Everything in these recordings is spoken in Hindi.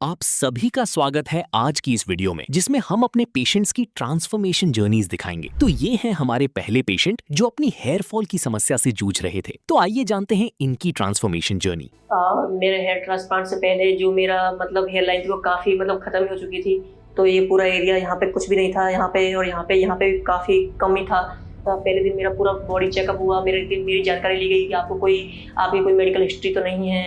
आप सभी का स्वागत है आज की इस वीडियो में, जिसमें हम अपने पेशेंट्स की ट्रांसफॉर्मेशन जर्नीज दिखाएंगे। तो ये हैं हमारे पहले पेशेंट जो अपनी हेयर फॉल की समस्या से जूझ रहे थे। तो आइए जानते हैं इनकी ट्रांसफॉर्मेशन जर्नी। मेरे हेयर ट्रांसप्लांट से पहले जो मेरा हेयर लाइन थी वो काफ़ी खत्म हो चुकी थी। तो ये पूरा एरिया यहाँ पे कुछ भी नहीं था, यहाँ पे और यहाँ पे काफ़ी कम ही था। पहले दिन मेरा पूरा बॉडी चेकअप हुआ, मेरी जानकारी ली गई कि आपकी कोई मेडिकल हिस्ट्री तो नहीं है,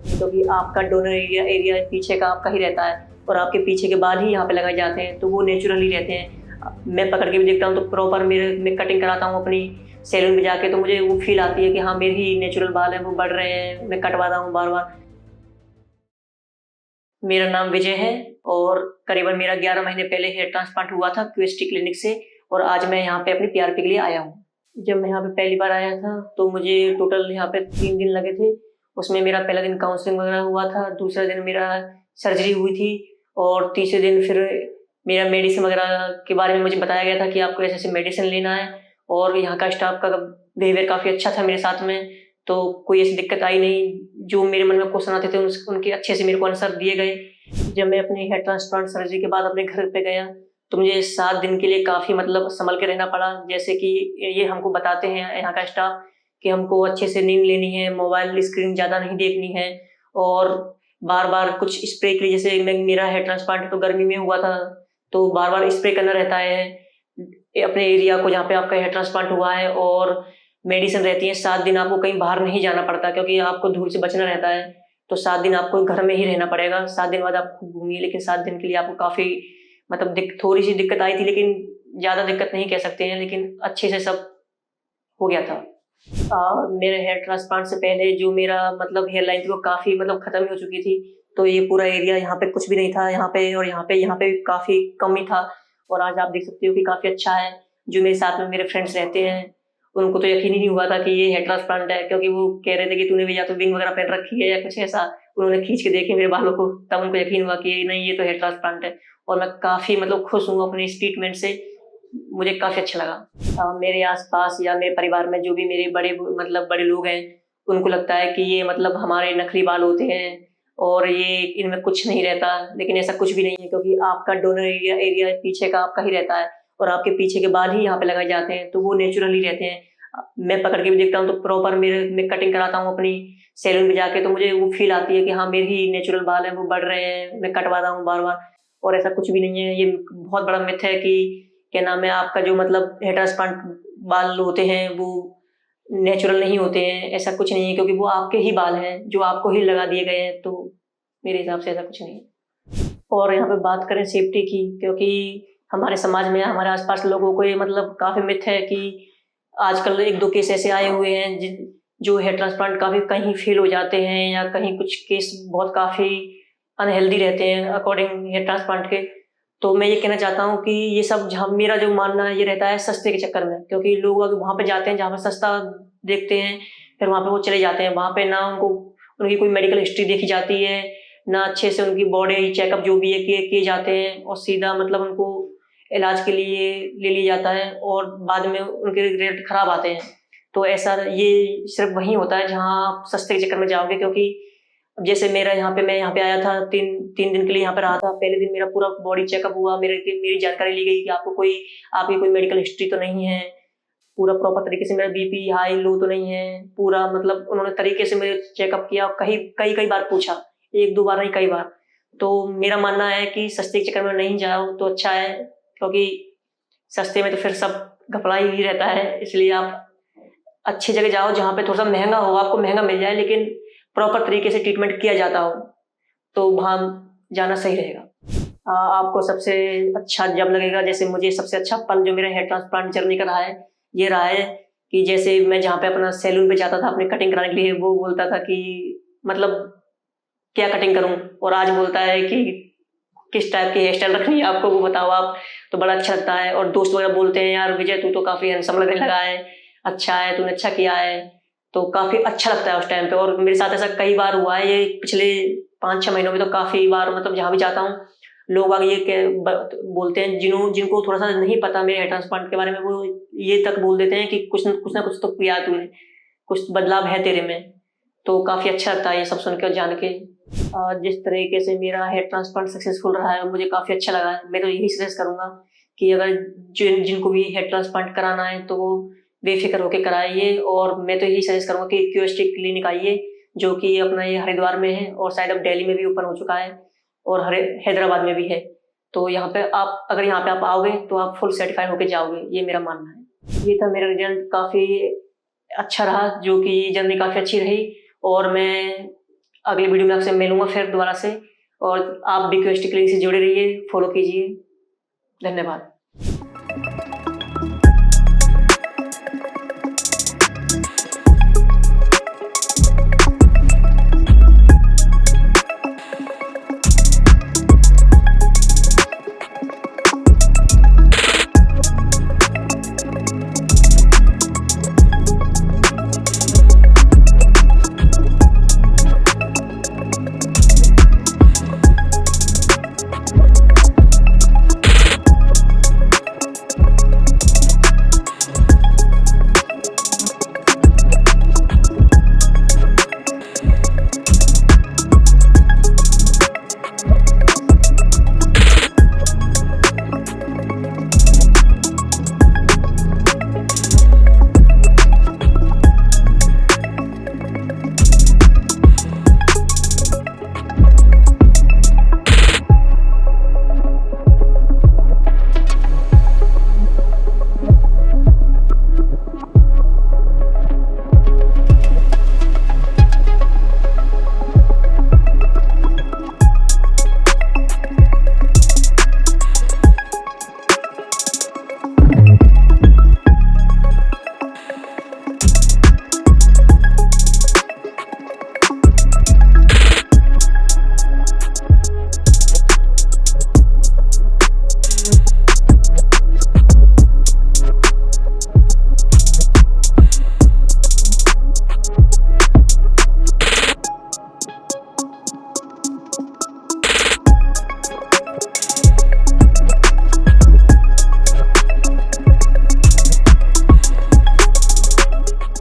क्योंकि आपका डोनर एरिया पीछे का आपका ही रहता है और आपके पीछे के बाल ही यहाँ पे लगाए जाते हैं, तो वो नेचुरली रहते हैं। मैं पकड़ के भी देखता हूँ तो प्रॉपर मैं कटिंग कराता हूँ अपनी सैलून में जाके, तो मुझे वो फील आती है कि हाँ मेरे ही नेचुरल बाल हैं, वो बढ़ रहे हैं, मैं कटवाता हूँ बार बार। मेरा नाम विजय है और करीबन मेरा 11 महीने पहले हेयर ट्रांसप्लांट हुआ था क्यूएसटी क्लिनिक से, और आज मैं यहाँ पे अपनी पीआरपी के लिए आया हूँ। जब मैं यहाँ पे पहली बार आया था तो मुझे टोटल यहाँ पे 3 दिन लगे थे। उसमें मेरा पहला दिन काउंसलिंग वगैरह हुआ था, दूसरा दिन मेरा सर्जरी हुई थी और तीसरे दिन फिर मेरा मेडिसिन वगैरह के बारे में मुझे बताया गया था कि आपको ऐसे मेडिसिन लेना है। और यहाँ का स्टाफ का बिहेवियर काफ़ी अच्छा था मेरे साथ में, तो कोई ऐसी दिक्कत आई नहीं। जो मेरे मन में क्वेश्चन आते थे उनके अच्छे से मेरे को आंसर दिए गए। जब मैं अपने हेयर ट्रांसप्लांट सर्जरी के बाद अपने घर पे गया तो मुझे 7 दिन के लिए काफ़ी संभल के रहना पड़ा। जैसे कि ये हमको बताते हैं यहाँ का स्टाफ कि हमको अच्छे से नींद लेनी है, मोबाइल स्क्रीन ज़्यादा नहीं देखनी है, और बार बार कुछ स्प्रे के लिए, जैसे मेरा हेयर ट्रांसप्लांट तो गर्मी में हुआ था तो बार बार स्प्रे करना रहता है अपने एरिया को जहाँ पे आपका हेयर ट्रांसप्लांट हुआ है। और मेडिसिन रहती है, 7 दिन आपको कहीं बाहर नहीं जाना पड़ता क्योंकि आपको धूल से बचना रहता है, तो 7 दिन आपको घर में ही रहना पड़ेगा। 7 दिन बाद आप खूब घूमिए, लेकिन 7 दिन के लिए आपको काफ़ी थोड़ी सी दिक्कत आई थी, लेकिन ज़्यादा दिक्कत नहीं कह सकते हैं, लेकिन अच्छे से सब हो गया था। मेरे हेयर ट्रांसप्लांट से पहले जो मेरा हेयर लाइन थी वो काफ़ी खत्म हो चुकी थी। तो ये पूरा एरिया यहाँ पे कुछ भी नहीं था, यहाँ पे और यहाँ पे काफ़ी कम ही था। और आज आप देख सकते हो कि काफ़ी अच्छा है। जो मेरे साथ में मेरे फ्रेंड्स रहते हैं उनको तो यकीन ही नहीं हुआ था कि ये हेयर ट्रांसप्लांट है, क्योंकि वो कह रहे थे कि तूने भी या तो विंग वगैरह पहन रखी है या कुछ ऐसा। उन्होंने खींच के देखे मेरे बालों को, तब उनको यकीन हुआ कि नहीं, ये तो हेयर ट्रांसप्लांट है। और मैं काफ़ी खुश हूँ अपने इस ट्रीटमेंट से, मुझे काफ़ी अच्छा लगा। मेरे आसपास या मेरे परिवार में जो भी मेरे बड़े लोग हैं उनको लगता है कि ये हमारे नकली बाल होते हैं और ये इनमें कुछ नहीं रहता, लेकिन ऐसा कुछ भी नहीं है, क्योंकि आपका डोनर एरिया पीछे का आपका ही रहता है और आपके पीछे के बाल ही यहाँ पे लगाए जाते हैं, तो वो नेचुरली रहते हैं। मैं पकड़ के भी देखता हूँ तो प्रॉपर मैं कटिंग कराता हूँ अपनी सैलून में जाके, तो मुझे वो फील आती है कि हाँ मेरे ही नेचुरल बाल हैं, वो बढ़ रहे हैं, मैं कटवाता हूँ बार बार। और ऐसा कुछ भी नहीं है। ये बहुत बड़ा मिथ है कि क्या नाम है, आपका जो हेयर ट्रांसप्लांट बाल होते हैं वो नेचुरल नहीं होते हैं। ऐसा कुछ नहीं है, क्योंकि वो आपके ही बाल हैं जो आपको ही लगा दिए गए हैं, तो मेरे हिसाब से ऐसा कुछ नहीं है। और यहाँ पे बात करें सेफ्टी की, क्योंकि हमारे समाज में हमारे आसपास लोगों को ये काफ़ी मिथ है कि आजकल 1-2 केस ऐसे आए हुए हैं जो हेयर ट्रांसप्लांट काफ़ी कहीं फेल हो जाते हैं, या कहीं कुछ केस बहुत काफ़ी अनहेल्दी रहते हैं अकॉर्डिंग हेयर ट्रांसप्लांट के। तो मैं ये कहना चाहता हूँ कि ये सब जहाँ मेरा जो मानना है ये रहता है सस्ते के चक्कर में, क्योंकि लोग अगर वहाँ पे जाते हैं जहाँ पे सस्ता देखते हैं, फिर वहाँ पे वो चले जाते हैं। वहाँ पे ना उनकी कोई मेडिकल हिस्ट्री देखी जाती है, ना अच्छे से उनकी बॉडी चेकअप जो भी है किए जाते हैं, और सीधा उनको इलाज के लिए ले लिया जाता है और बाद में उनके रिजल्ट खराब आते हैं। तो ऐसा ये सिर्फ वहीं होता है जहाँ आप सस्ते के चक्कर में जाओगे, क्योंकि जैसे मैं यहाँ पे आया था, 3 दिन के लिए यहाँ पे रहा था। पहले दिन मेरा पूरा बॉडी चेकअप हुआ, मेरी जानकारी ली गई कि आपकी कोई मेडिकल हिस्ट्री तो नहीं है, पूरा प्रॉपर तरीके से मेरा बीपी हाई लो तो नहीं है, पूरा उन्होंने तरीके से मेरे चेकअप किया, कई बार पूछा, 1-2 बार नहीं, कई बार। तो मेरा मानना है कि सस्ते के चक्कर में नहीं जाओ तो अच्छा है, क्योंकि सस्ते में तो फिर सब घपला ही रहता है। इसलिए आप अच्छी जगह जाओ जहाँ पे थोड़ा सा महंगा हो, आपको महंगा मिल जाए लेकिन प्रॉपर तरीके से ट्रीटमेंट किया जाता हो, तो वहाँ जाना सही रहेगा। आपको सबसे अच्छा जब लगेगा, जैसे मुझे सबसे अच्छा पल जो मेरा हेयर ट्रांसप्लांट जर्नी का रहा है, ये रहा है कि जैसे मैं जहाँ पे अपना सैलून पे जाता था अपने कटिंग कराने के लिए, वो बोलता था कि क्या कटिंग करूँ, और आज बोलता है कि किस टाइप की हेयर स्टाइल रखनी है आपको, वो बताओ आप, तो बड़ा अच्छा लगता है। और दोस्त वगैरह बोलते हैं यार विजय तू तो काफ़ी हैंडसम लगने लगा है, अच्छा है, तूने अच्छा किया है, तो काफ़ी अच्छा लगता है उस टाइम पे। और मेरे साथ ऐसा कई बार हुआ है, ये पिछले 5-6 महीनों में तो काफ़ी बार जहाँ भी जाता हूँ लोग आगे बोलते हैं, जिनको थोड़ा सा नहीं पता मेरे हेयर ट्रांसप्लांट के बारे में, वो ये तक बोल देते हैं कि कुछ ना कुछ तो किया तूने, कुछ बदलाव है तेरे में। तो काफ़ी अच्छा लगता है ये सब सुन के और जान के। जिस तरीके से मेरा हेयर ट्रांसप्लांट सक्सेसफुल रहा है मुझे काफ़ी अच्छा लगा है। मैं तो यही सजेस्ट करूँगा कि अगर जिनको भी हेयर ट्रांसप्लांट कराना है तो वो बेफिक्र होकर कराइए, और मैं तो यही सजेस्ट करूँगा कि क्यूएसटी क्लिनिक आइए, जो कि अपना ये हरिद्वार में है और शायद अब दिल्ली में भी ओपन हो चुका है और हैदराबाद में भी है। तो यहाँ पे आप अगर यहाँ पे आप आओगे तो आप फुल सेटिस्फाइड होकर जाओगे, ये मेरा मानना है। ये था मेरा रिजल्ट, काफ़ी अच्छा रहा, जो कि जर्नी काफ़ी अच्छी रही। और मैं अगली वीडियो में आपसे मिलूंगा फिर दोबारा से, और आप भी क्यूएसटी क्लिनिक से जुड़े रहिए, फॉलो कीजिए। धन्यवाद।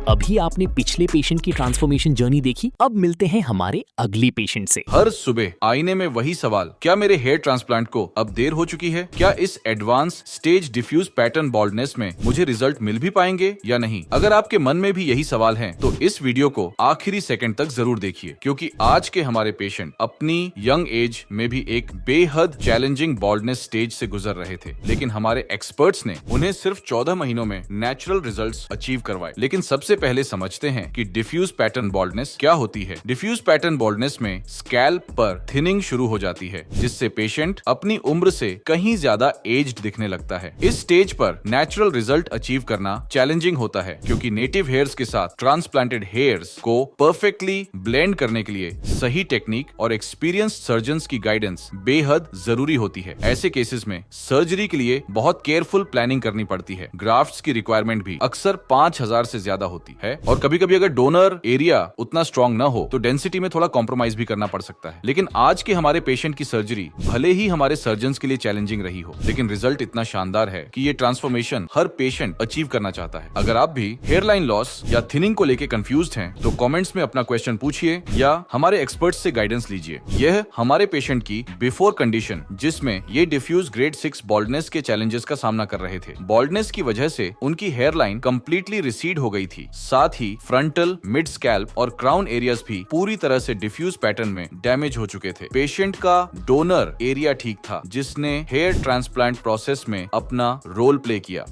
अभी आपने पिछले पेशेंट की ट्रांसफॉर्मेशन जर्नी देखी, अब मिलते हैं हमारे अगली पेशेंट से। हर सुबह आईने में वही सवाल, क्या मेरे हेयर ट्रांसप्लांट को अब देर हो चुकी है? क्या इस advance stage diffuse pattern baldness में मुझे रिजल्ट मिल भी पाएंगे या नहीं? अगर आपके मन में भी यही सवाल हैं, तो इस वीडियो को आखिरी सेकंड तक जरूर देखिए, क्योंकि आज के हमारे पेशेंट अपनी यंग एज में भी एक बेहद चैलेंजिंग बाल्डनेस स्टेज से गुजर रहे थे, लेकिन हमारे एक्सपर्ट्स ने उन्हें सिर्फ 14 महीनों में नेचुरल रिजल्ट्स अचीव करवाए। लेकिन सबसे पहले समझते हैं कि डिफ्यूज पैटर्न बाल्डनेस क्या होती है। डिफ्यूज पैटर्न बाल्डनेस में स्कैल्प पर थिनिंग शुरू हो जाती है, जिससे पेशेंट अपनी उम्र से कहीं ज्यादा एज्ड दिखने लगता है। इस स्टेज पर नेचुरल रिजल्ट अचीव करना चैलेंजिंग होता है, क्योंकि नेटिव हेयर्स के साथ ट्रांसप्लांटेड हेयर्स को परफेक्टली ब्लेंड करने के लिए सही टेक्निक और एक्सपीरियंस्ड सर्जन्स की गाइडेंस बेहद जरूरी होती है। ऐसे केसेस में सर्जरी के लिए बहुत केयरफुल प्लानिंग करनी पड़ती है। ग्राफ्ट्स की रिक्वायरमेंट भी अक्सर 5000 से ज्यादा होती है, और कभी कभी अगर डोनर एरिया उतना स्ट्रॉन्ग ना हो तो डेंसिटी में थोड़ा कॉम्प्रोमाइज भी करना पड़ सकता है। लेकिन आज के हमारे पेशेंट की सर्जरी भले ही हमारे सर्जन्स के लिए चैलेंजिंग रही हो, लेकिन रिजल्ट इतना शानदार है कि ये ट्रांसफॉर्मेशन हर पेशेंट अचीव करना चाहता है। अगर आप भी हेयरलाइन लॉस या थिनिंग को लेकर कंफ्यूज्ड हैं, तो कमेंट्स में अपना क्वेश्चन पूछिए या हमारे एक्सपर्ट्स से गाइडेंस लीजिए। यह हमारे पेशेंट की बिफोर कंडीशन, जिसमें ये डिफ्यूज ग्रेड 6 बॉल्डनेस के चैलेंजेस का सामना कर रहे थे। बॉल्डनेस की वजह से उनकी हेयरलाइन कंप्लीटली रिसीड हो गई थी, साथ ही फ्रंटल, मिड स्कैल्प और क्राउन एरियाज भी पूरी तरह से डिफ्यूज पैटर्न में डैमेज हो चुके थे। पेशेंट का डोनर एरिया ठीक था, जिसने हेयर ट्रांसप्लांट प्रोसेस में अपना रोल प्ले किया।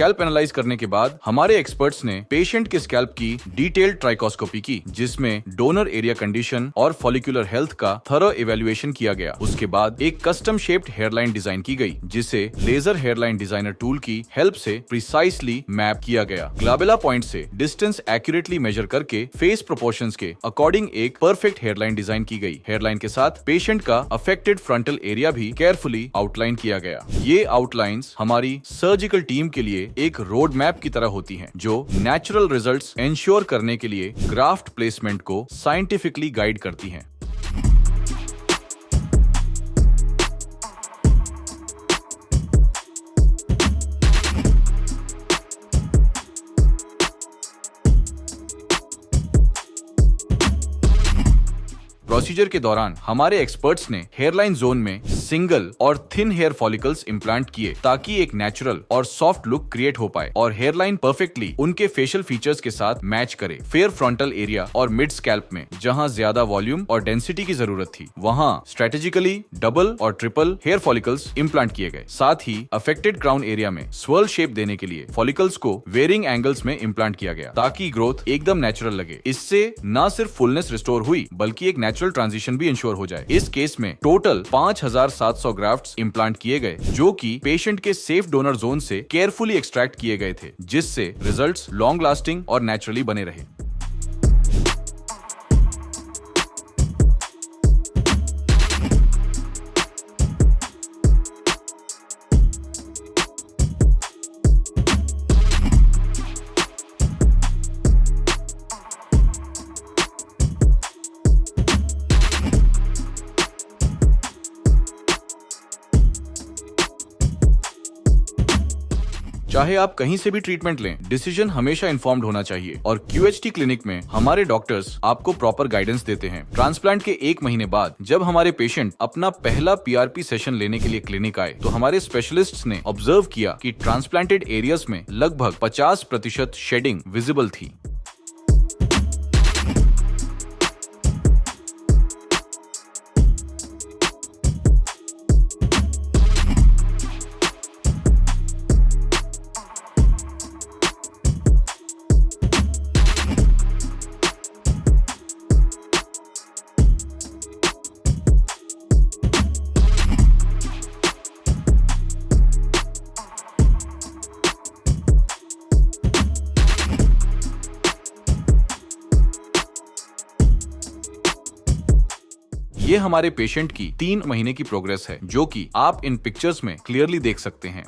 स्कैल्प एनालाइज करने के बाद हमारे एक्सपर्ट्स ने पेशेंट के स्कैल्प की डिटेल्ड ट्राइकोस्कोपी की, जिसमें डोनर एरिया कंडीशन और फॉलिकुलर हेल्थ का थरो इवैल्यूएशन किया गया। उसके बाद एक कस्टम शेप्ड हेयरलाइन डिजाइन की गई, जिसे लेजर हेयरलाइन डिजाइनर टूल की हेल्प से प्रिसाइसली मैप किया गया। ग्लाबेला पॉइंट से डिस्टेंस एक्यूरेटली मेजर करके फेस प्रोपोर्शंस के अकॉर्डिंग एक परफेक्ट हेयरलाइन डिजाइन की गई। हेयरलाइन के साथ पेशेंट का अफेक्टेड फ्रंटल एरिया भी केयरफुली आउटलाइन किया गया। ये आउटलाइंस हमारी सर्जिकल टीम के लिए एक रोड मैप की तरह होती हैं, जो नेचुरल रिजल्ट्स एंश्योर करने के लिए ग्राफ्ट प्लेसमेंट को साइंटिफिकली गाइड करती हैं। प्रोसीजर के दौरान हमारे एक्सपर्ट्स ने हेयरलाइन जोन में सिंगल और थिन हेयर फॉलिकल्स इम्प्लांट किए, ताकि एक नेचुरल और सॉफ्ट लुक क्रिएट हो पाए और हेयरलाइन परफेक्टली उनके फेशियल फीचर्स के साथ मैच करे। फेयर फ्रंटल एरिया और मिड स्कैल्प में जहां ज्यादा वॉल्यूम और डेंसिटी की जरूरत थी, वहां स्ट्रेटेजिकली डबल और ट्रिपल हेयर फॉलिकल्स इम्प्लांट किए गए। साथ ही अफेक्टेड क्राउन एरिया में स्वर्ल शेप देने के लिए फॉलिकल्स को वेरिंग एंगल्स में इम्प्लांट किया गया, ताकि ग्रोथ एकदम नेचुरल लगे। इससे न सिर्फ फुलनेस रिस्टोर हुई, बल्कि एक नेचुरल ट्रांजिशन भी इंश्योर हो जाए। इस केस में टोटल 5700 ग्राफ्ट्स इम्प्लांट किए गए, जो कि पेशेंट के सेफ डोनर जोन से केयरफुली एक्सट्रैक्ट किए गए थे, जिससे रिजल्ट्स लॉन्ग लास्टिंग और नेचुरली बने रहे। चाहे आप कहीं से भी ट्रीटमेंट लें, डिसीजन हमेशा इन्फॉर्म्ड होना चाहिए और QHT क्लिनिक में हमारे डॉक्टर्स आपको प्रॉपर गाइडेंस देते हैं। ट्रांसप्लांट के 1 महीने बाद जब हमारे पेशेंट अपना पहला PRP सेशन लेने के लिए क्लिनिक आए, तो हमारे स्पेशलिस्ट्स ने ऑब्जर्व किया कि ट्रांसप्लांटेड एरियाज में लगभग 50% शेडिंग विजिबल थी। ये हमारे पेशेंट की 3 महीने की प्रोग्रेस है, जो कि आप इन पिक्चर्स में क्लियरली देख सकते हैं।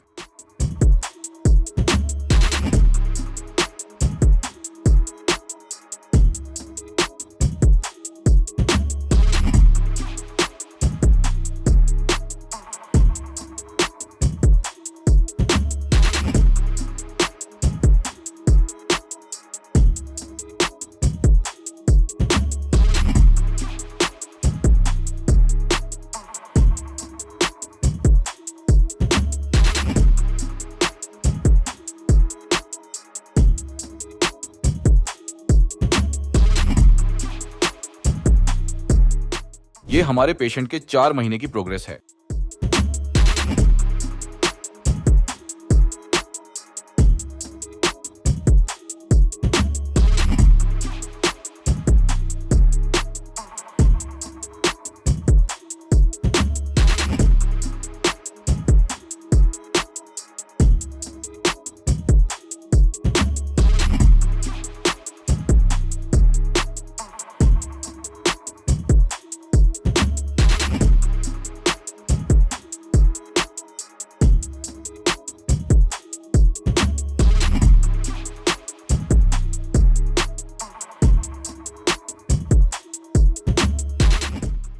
ये हमारे पेशेंट के 4 महीने की प्रोग्रेस है।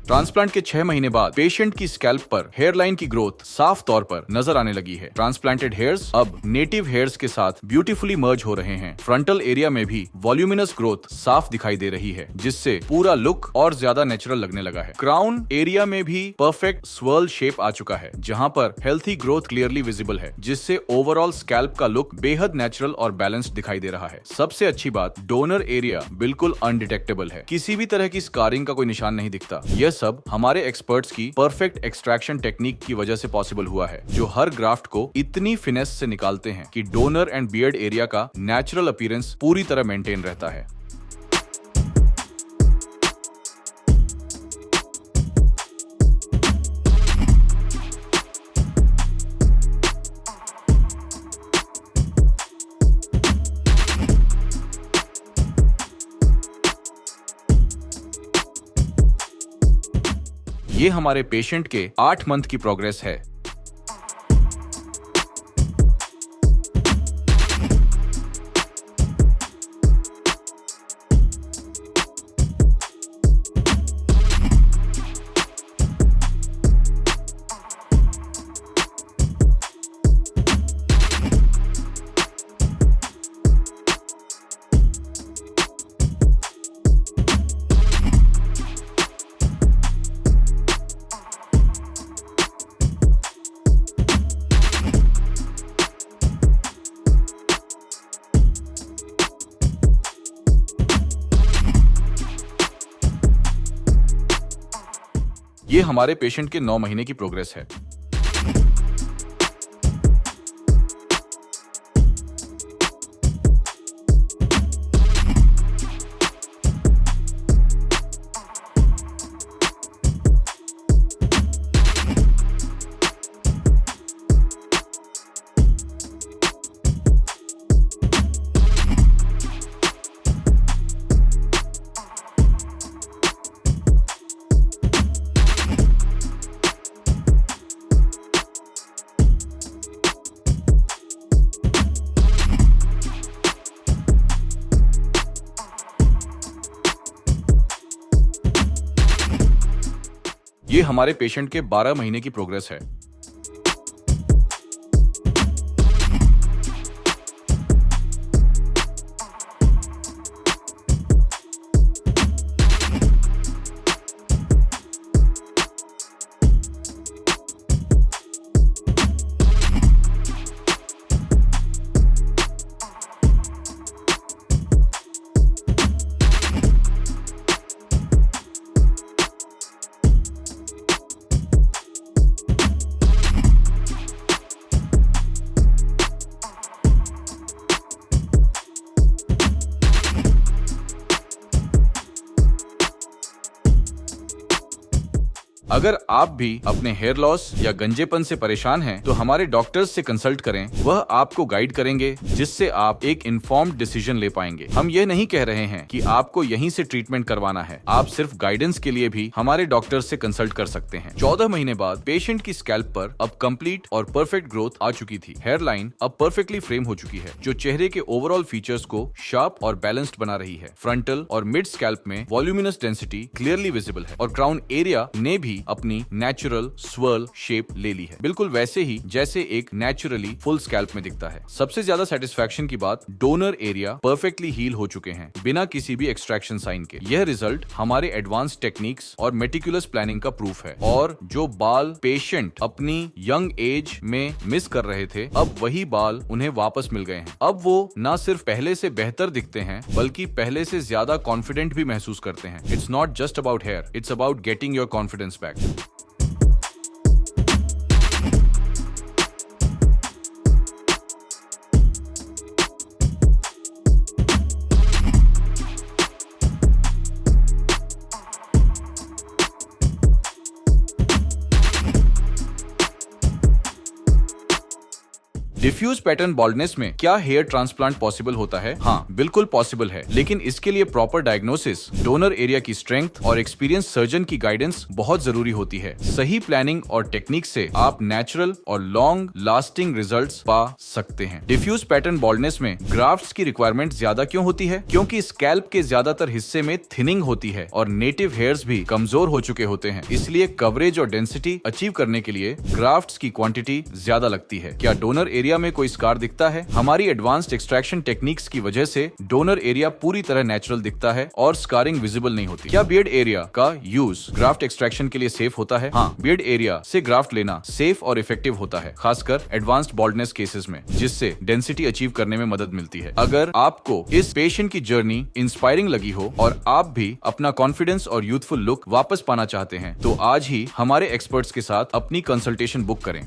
ट्रांसप्लांट के 6 महीने बाद पेशेंट की स्कैल्प पर हेयरलाइन की ग्रोथ साफ तौर पर नजर आने लगी है। ट्रांसप्लांटेड हेयर्स अब नेटिव हेयर्स के साथ ब्यूटीफुली मर्ज हो रहे हैं। फ्रंटल एरिया में भी वॉल्यूमिनस ग्रोथ साफ दिखाई दे रही है, जिससे पूरा लुक और ज्यादा नेचुरल लगने लगा है। क्राउन एरिया में भी परफेक्ट स्वर्ल शेप आ चुका है, जहां पर हेल्थी ग्रोथ क्लियरली विजिबल है, जिससे ओवरऑल स्कैल्प का लुक बेहद नेचुरल और बैलेंस्ड दिखाई दे रहा है। सबसे अच्छी बात, डोनर एरिया बिल्कुल अनडिटेक्टेबल है। किसी भी तरह की स्कारिंग का कोई निशान नहीं दिखता। यह सब हमारे एक्सपर्ट्स की परफेक्ट एक्सट्रैक्शन टेक्निक की वजह से पॉसिबल हुआ है, जो हर ग्राफ्ट को इतनी फिनेस से निकालते हैं कि डोनर एंड बियर्ड एरिया का नेचुरल अपीयरेंस पूरी तरह मेंटेन रहता है। ये हमारे पेशेंट के 8 मंथ की प्रोग्रेस है। ये हमारे पेशेंट के 9 महीने की प्रोग्रेस है। ये हमारे पेशेंट के 12 महीने की प्रोग्रेस है। अगर आप भी अपने हेयर लॉस या गंजेपन से परेशान हैं, तो हमारे डॉक्टर्स से कंसल्ट करें। वह आपको गाइड करेंगे, जिससे आप एक इन्फॉर्म्ड डिसीजन ले पाएंगे। हम ये नहीं कह रहे हैं कि आपको यहीं से ट्रीटमेंट करवाना है। आप सिर्फ गाइडेंस के लिए भी हमारे डॉक्टर्स से कंसल्ट कर सकते हैं। 14 महीने बाद पेशेंट की स्कैल्प पर अब कंप्लीट और परफेक्ट ग्रोथ आ चुकी थी। हेयर लाइन अब परफेक्टली फ्रेम हो चुकी है, जो चेहरे के ओवरऑल फीचर्स को शार्प और बैलेंस्ड बना रही है। फ्रंटल और मिड स्कैल्प में वॉल्यूमिनस डेंसिटी क्लियरली विजिबल है और क्राउन एरिया ने भी अपनी नेचुरल स्वर्ल शेप ले ली है, बिल्कुल वैसे ही जैसे एक नेचुरली फुल स्कैल्प में दिखता है। सबसे ज्यादा सेटिस्फैक्शन की बात, डोनर एरिया परफेक्टली हील हो चुके हैं बिना किसी भी एक्सट्रैक्शन साइन के। यह रिजल्ट हमारे एडवांस टेक्निक्स और मेटिकुलस प्लानिंग का प्रूफ है। और जो बाल पेशेंट अपनी यंग एज में मिस कर रहे थे, अब वही बाल उन्हें वापस मिल गए हैं। अब वो न सिर्फ पहले से बेहतर दिखते हैं, बल्कि पहले से ज्यादा कॉन्फिडेंट भी महसूस करते हैं। It's not just about hair, it's about getting your confidence back. Diffuse pattern baldness में क्या हेयर ट्रांसप्लांट पॉसिबल होता है? हाँ, बिल्कुल पॉसिबल है, लेकिन इसके लिए प्रॉपर डायग्नोसिस, डोनर एरिया की स्ट्रेंथ और एक्सपीरियंस सर्जन की गाइडेंस बहुत जरूरी होती है। सही प्लानिंग और टेक्निक से आप नेचुरल और लॉन्ग लास्टिंग रिजल्ट्स पा सकते हैं। डिफ्यूज पैटर्न बॉल्डनेस में ग्राफ्ट्स की रिक्वायरमेंट ज्यादा क्यों होती है? क्योंकि स्कैल्प के ज्यादातर हिस्से में थिनिंग होती है और नेटिव हेयर्स भी कमजोर हो चुके होते हैं। इसलिए कवरेज और डेंसिटी अचीव करने के लिए ग्राफ्ट्स की क्वांटिटी ज्यादा लगती है। क्या डोनर एरिया में कोई स्कार दिखता है। हमारी एडवांस्ड एक्सट्रैक्शन टेक्निक्स की वजह से डोनर एरिया पूरी तरह नेचुरल दिखता है और स्कारिंग विजिबल नहीं होती। क्या बियर्ड एरिया का यूज ग्राफ्ट एक्सट्रैक्शन के लिए सेफ होता है? हाँ, बियर्ड एरिया से ग्राफ्ट लेना सेफ और इफेक्टिव होता है, खासकर एडवांस्ड बॉल्डनेस केसेस में, जिससे डेंसिटी अचीव करने में मदद मिलती है। अगर आपको इस पेशेंट की जर्नी इंस्पायरिंग लगी हो और आप भी अपना कॉन्फिडेंस और यूथफुल लुक वापस पाना चाहते हैं, तो आज ही हमारे एक्सपर्ट्स के साथ अपनी कंसल्टेशन बुक करें।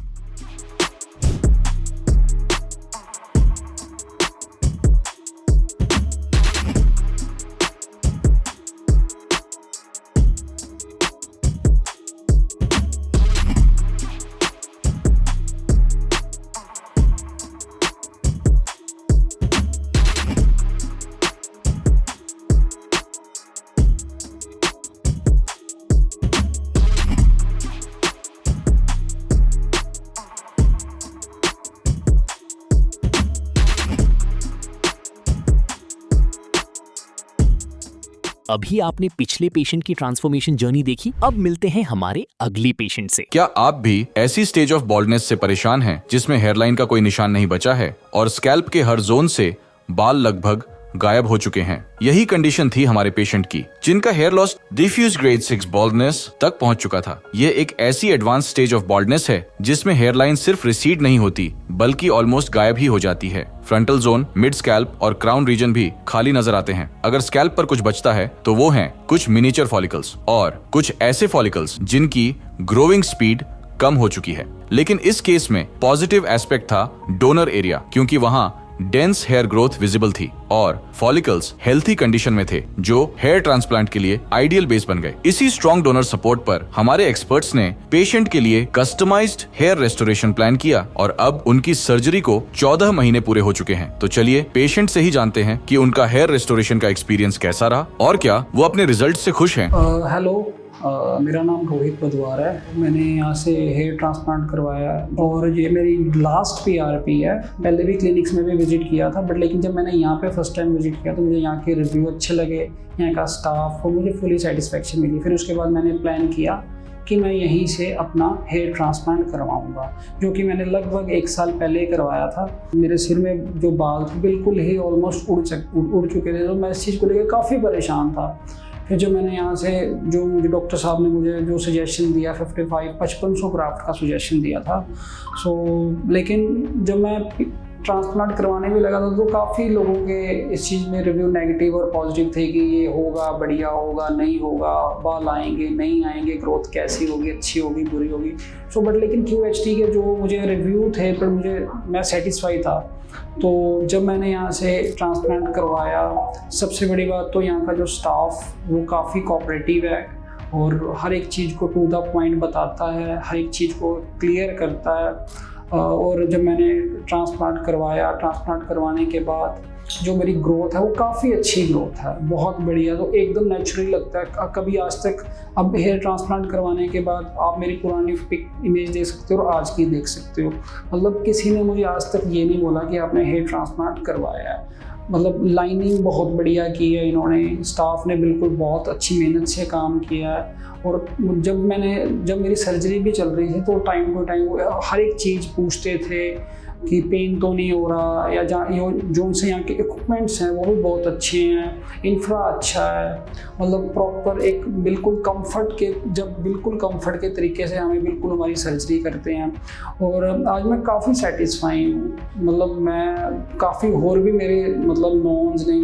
अभी आपने पिछले पेशेंट की ट्रांसफॉर्मेशन जर्नी देखी, अब मिलते हैं हमारे अगली पेशेंट से। क्या आप भी ऐसी स्टेज ऑफ बॉल्डनेस से परेशान हैं जिसमें हेयरलाइन का कोई निशान नहीं बचा है और स्कैल्प के हर जोन से बाल लगभग गायब हो चुके हैं? यही कंडीशन थी हमारे पेशेंट की, जिनका hair loss diffuse grade 6 baldness तक पहुंच चुका था। ये एक ऐसी एडवांस स्टेज ऑफ बॉल्डनेस है जिसमें हेयरलाइन सिर्फ रिसीड नहीं होती बल्कि ऑलमोस्ट गायब ही हो जाती है। फ्रंटल जोन, मिड स्कैल्प और क्राउन रीजन भी खाली नजर आते हैं। अगर स्कैल्प पर कुछ बचता है तो वो हैं कुछ मिनिएचर फॉलिकल्स और कुछ ऐसे फॉलिकल्स जिनकी ग्रोइंग स्पीड कम हो चुकी है। लेकिन इस केस में पॉजिटिव एस्पेक्ट था डोनर एरिया, क्योंकि वहां डेंस हेयर ग्रोथ विजिबल थी और फॉलिकल्स हेल्थी कंडीशन में थे, जो हेयर ट्रांसप्लांट के लिए आइडियल बेस बन गए। इसी स्ट्रॉन्ग डोनर सपोर्ट पर हमारे एक्सपर्ट्स ने पेशेंट के लिए कस्टमाइज्ड हेयर रेस्टोरेशन प्लान किया और अब उनकी सर्जरी को 14 महीने पूरे हो चुके हैं। तो चलिए पेशेंट से ही जानते हैं कि उनका हेयर रेस्टोरेशन का एक्सपीरियंस कैसा रहा और क्या वो अपने रिजल्ट से खुश हैं। हेलो, मेरा नाम रोहित पदवार है। मैंने यहाँ से हेयर ट्रांसप्लांट करवाया और ये मेरी लास्ट PRP है। पहले भी क्लिनिक्स में भी विजिट किया था, बट लेकिन जब मैंने यहाँ पे फर्स्ट टाइम विजिट किया तो मुझे यहाँ के रिव्यू अच्छे लगे, यहाँ का स्टाफ और मुझे फुली सेटिस्फेक्शन मिली। फिर उसके बाद मैंने प्लान किया कि मैं यहीं से अपना हेयर ट्रांसप्लांट करवाऊंगा, जो कि मैंने लगभग 1 साल पहले करवाया था। मेरे सिर में जो बाल थे बिल्कुल ही ऑलमोस्ट उड़ चुके थे, तो मैं इस चीज़ को लेकर काफ़ी परेशान था। फिर जो मैंने यहाँ से जो मुझे डॉक्टर साहब ने मुझे जो सजेशन दिया 5500 ग्राफ्ट का सजेशन दिया था। लेकिन जब मैं ट्रांसप्लांट करवाने भी लगा था तो काफ़ी लोगों के इस चीज़ में रिव्यू नेगेटिव और पॉजिटिव थे कि ये होगा, बढ़िया होगा, नहीं होगा, बाल आएंगे, नहीं आएंगे, ग्रोथ कैसी होगी, अच्छी होगी, बुरी होगी। बट लेकिन QHT के जो मुझे रिव्यू थे पर मैं सेटिस्फाई था। तो जब मैंने यहाँ से ट्रांसप्लांट करवाया, सबसे बड़ी बात तो यहाँ का जो स्टाफ वो काफ़ी कोऑपरेटिव है और हर एक चीज़ को टू द पॉइंट बताता है, हर एक चीज़ को क्लियर करता है। और जब मैंने ट्रांसप्लांट करवाने के बाद जो मेरी ग्रोथ है वो काफ़ी अच्छी ग्रोथ है, बहुत बढ़िया, तो एकदम नेचुरली लगता है। कभी आज तक, अब हेयर ट्रांसप्लांट करवाने के बाद आप मेरी पुरानी इमेज देख सकते हो और आज की देख सकते हो। मतलब किसी ने मुझे आज तक ये नहीं बोला कि आपने हेयर ट्रांसप्लांट करवाया है। मतलब लाइनिंग बहुत बढ़िया की है इन्होंने, स्टाफ ने बिल्कुल बहुत अच्छी मेहनत से काम किया है। और जब मेरी सर्जरी भी चल रही थी तो टाइम टू टाइम हर एक चीज़ पूछते थे कि पेन तो नहीं हो रहा, या जो उनसे यहाँ के इक्विपमेंट्स हैं वो भी बहुत अच्छे हैं, इंफ्रा अच्छा है। मतलब प्रॉपर एक बिल्कुल कंफर्ट के तरीके से हमें बिल्कुल हमारी सर्जरी करते हैं। और आज मैं काफ़ी सेटिस्फाई हूँ। मतलब मैं काफ़ी और भी मेरे नॉन्स ने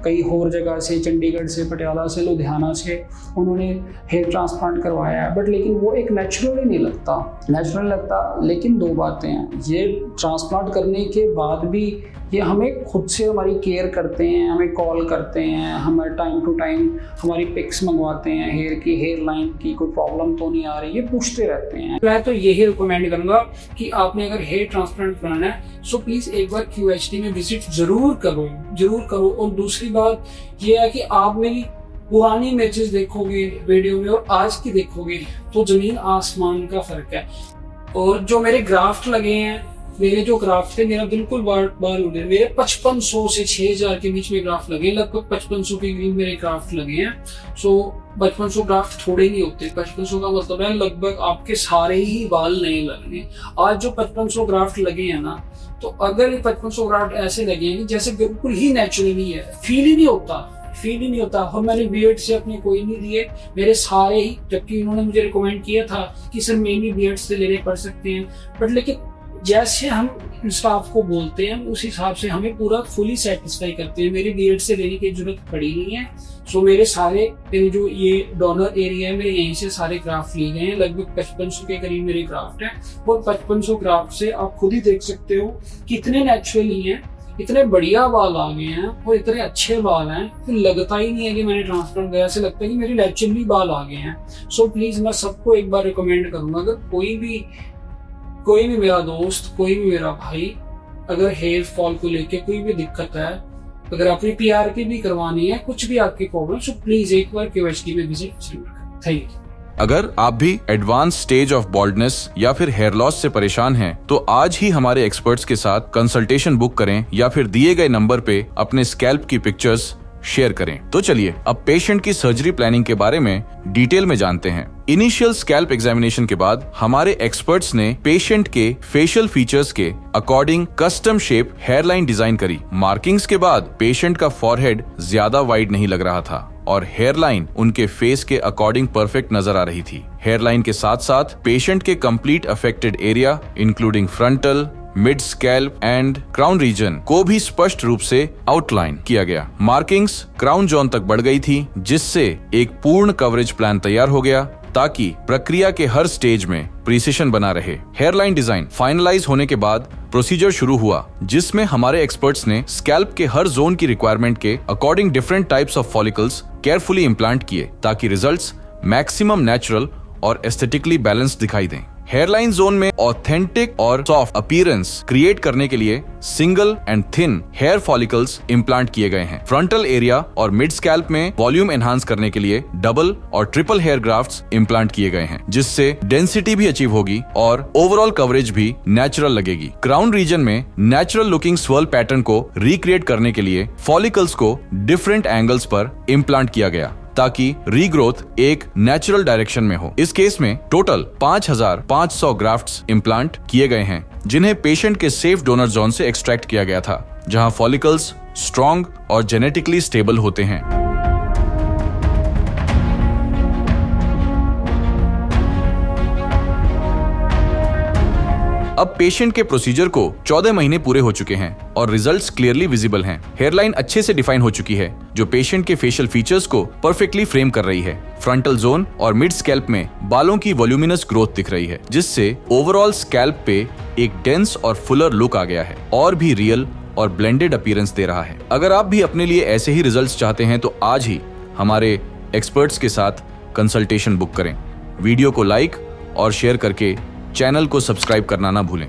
कई और जगह से, चंडीगढ़ से, पटियाला से, लुधियाना से उन्होंने हेयर ट्रांसप्लांट करवाया है, बट लेकिन वो एक नेचुरल लगता। लेकिन 2 बातें हैं, ये ट्रांसप्लांट करने के बाद भी ये हमें खुद से हमारी केयर करते हैं, हमें कॉल करते हैं, हमें टाइम टू टाइम हमारी पिक्स मंगवाते हैं, हेयर लाइन की कोई प्रॉब्लम तो नहीं आ रही, ये पूछते रहते हैं। मैं तो यही रिकमेंड करूँगा कि आपने अगर हेयर ट्रांसप्लांट कराना है सो प्लीज़ एक बार QHT में विजिट ज़रूर करो। और दूसरी बात ये है कि आप मेरी पुरानी इमेजेस देखोगे वीडियो में और आज की देखोगे तो ज़मीन आसमान का फ़र्क है। और जो मेरे ग्राफ्ट लगे हैं मेरे जो ग्राफ थे मेरा बिल्कुल बाल उड़े। मेरे 5500 से 6000 के बीच में ग्राफ लगे, लगभग 5500 के करीब मेरे ग्राफ लगे हैं। सो 5500 ग्राफ थोड़े नहीं होते, 5500 का मतलब है लगभग आपके सारे ही बाल नए लगने। आज जो 5500 ग्राफ्ट लगे हैं ना, तो अगर ये 5500 ग्राफ्ट ऐसे लगे हैं जैसे बिल्कुल ही नेचुरली है, फील ही नहीं होता। और मैंने बियर्ड से अपने कोई नहीं दिए, मेरे सारे ही, जबकि इन्होंने मुझे रिकमेंड किया था कि सर मेनली बियर्ड से लेने पड़ सकते हैं, बट लेकिन जैसे हम स्टाफ को बोलते हैं उस हिसाब से हमें पूरा फुली सेटिस्फाई करते हैं। मेरी बियर्ड से लेने की जरूरत पड़ी नहीं है। सो मेरे सारे जो ये डोनर एरिया है, मेरे यहीं से सारे ग्राफ्ट लिए गए हैं। लगभग 5500 के करीब मेरे ग्राफ्ट हैं, और 5500 ग्राफ्ट से आप खुद ही देख सकते हो कितने नेचुरली हैं, इतने बढ़िया बाल आ गए हैं और इतने अच्छे बाल हैं कि लगता ही नहीं है कि मैंने ट्रांसप्लांट किया। ऐसे लगता है कि मेरे नेचुरली बाल आ गए हैं। सो प्लीज मैं सबको एक बार रिकमेंड करूंगा, अगर कोई भी मेरा दोस्त, कोई भी मेरा भाई, अगर हेयर फॉल को लेके कोई भी दिक्कत है, अगर आपने पीआरपी भी करवानी है, कुछ भी आपकी प्रॉब्लम, सो प्लीज एक बार क्यूएचडी में विजिट जरूर करें। Thank you. अगर आप भी एडवांस स्टेज ऑफ बॉल्डनेस या फिर हेयर लॉस से परेशान हैं, तो आज ही हमारे एक्सपर्ट्स के साथ कंसल्टेशन बुक करें या फिर दिए गए नंबर पे अपने स्कैल्प की पिक्चर्स शेयर करें। तो चलिए अब पेशेंट की सर्जरी प्लानिंग के बारे में डिटेल में जानते हैं। इनिशियल स्कैल्प एग्जामिनेशन के बाद हमारे एक्सपर्ट्स ने पेशेंट के फेशियल फीचर्स के according custom shape hairline design करी। मार्किंग्स के बाद पेशेंट का फॉरहेड ज्यादा वाइड नहीं लग रहा था और हेयरलाइन उनके फेस के अकॉर्डिंग परफेक्ट नजर आ रही थी। हेयरलाइन के साथ साथ पेशेंट के complete affected area including frontal, mid scalp and crown region को भी स्पष्ट रूप से आउटलाइन किया गया। मार्किंग्स क्राउन जोन तक बढ़ गई थी, जिससे एक पूर्ण कवरेज प्लान तैयार हो गया ताकि प्रक्रिया के हर स्टेज में प्रिसिशन बना रहे। हेयरलाइन डिजाइन फाइनलाइज होने के बाद प्रोसीजर शुरू हुआ, जिसमें हमारे एक्सपर्ट्स ने स्कैल्प के हर जोन की रिक्वायरमेंट के according different types of follicles carefully implant किए ताकि रिजल्ट्स मैक्सिमम नेचुरल और एस्थेटिकली बैलेंस दिखाई दें। हेयरलाइन जोन में ऑथेंटिक और सॉफ्ट अपीयरेंस क्रिएट करने के लिए single and thin hair follicles implant किए गए हैं। फ्रंटल एरिया और मिड स्कैल्प में वॉल्यूम एनहांस करने के लिए डबल और ट्रिपल हेयर ग्राफ्ट्स इम्प्लांट किए गए हैं, जिससे डेंसिटी भी अचीव होगी और ओवरऑल कवरेज भी नेचुरल लगेगी। क्राउन रीजन में नेचुरल लुकिंग स्वर्ल पैटर्न को रिक्रिएट करने के लिए फॉलिकल्स को डिफरेंट एंगल्स पर इम्प्लांट किया गया ताकि रीग्रोथ एक नेचुरल डायरेक्शन में हो। इस केस में टोटल 5500 ग्राफ्ट्स इम्प्लांट किए गए हैं, जिन्हें पेशेंट के सेफ डोनर जोन से एक्सट्रैक्ट किया गया था, जहां फॉलिकल्स स्ट्रॉन्ग और जेनेटिकली स्टेबल होते हैं। अब पेशेंट के प्रोसीजर को 14 महीने पूरे हो चुके हैं और रिजल्ट्स क्लियरली विजिबल हैं। हेयरलाइन अच्छे से डिफाइन हो चुकी है, जो पेशेंट के फेशियल फीचर्स को परफेक्टली फ्रेम कर रही है। फ्रंटल जोन और मिड स्कैल्प में बालों की वॉल्यूमिनस ग्रोथ दिख रही है, जिससे ओवरऑल स्कैल्प पे एक डेंस और फुलर लुक आ गया है और भी रियल और ब्लेंडेड अपीयरेंस दे रहा है। अगर आप भी अपने लिए ऐसे ही रिजल्ट्स चाहते हैं तो आज ही हमारे एक्सपर्ट्स के साथ कंसल्टेशन बुक करें। वीडियो को लाइक और शेयर करके चैनल को सब्सक्राइब करना ना भूलें।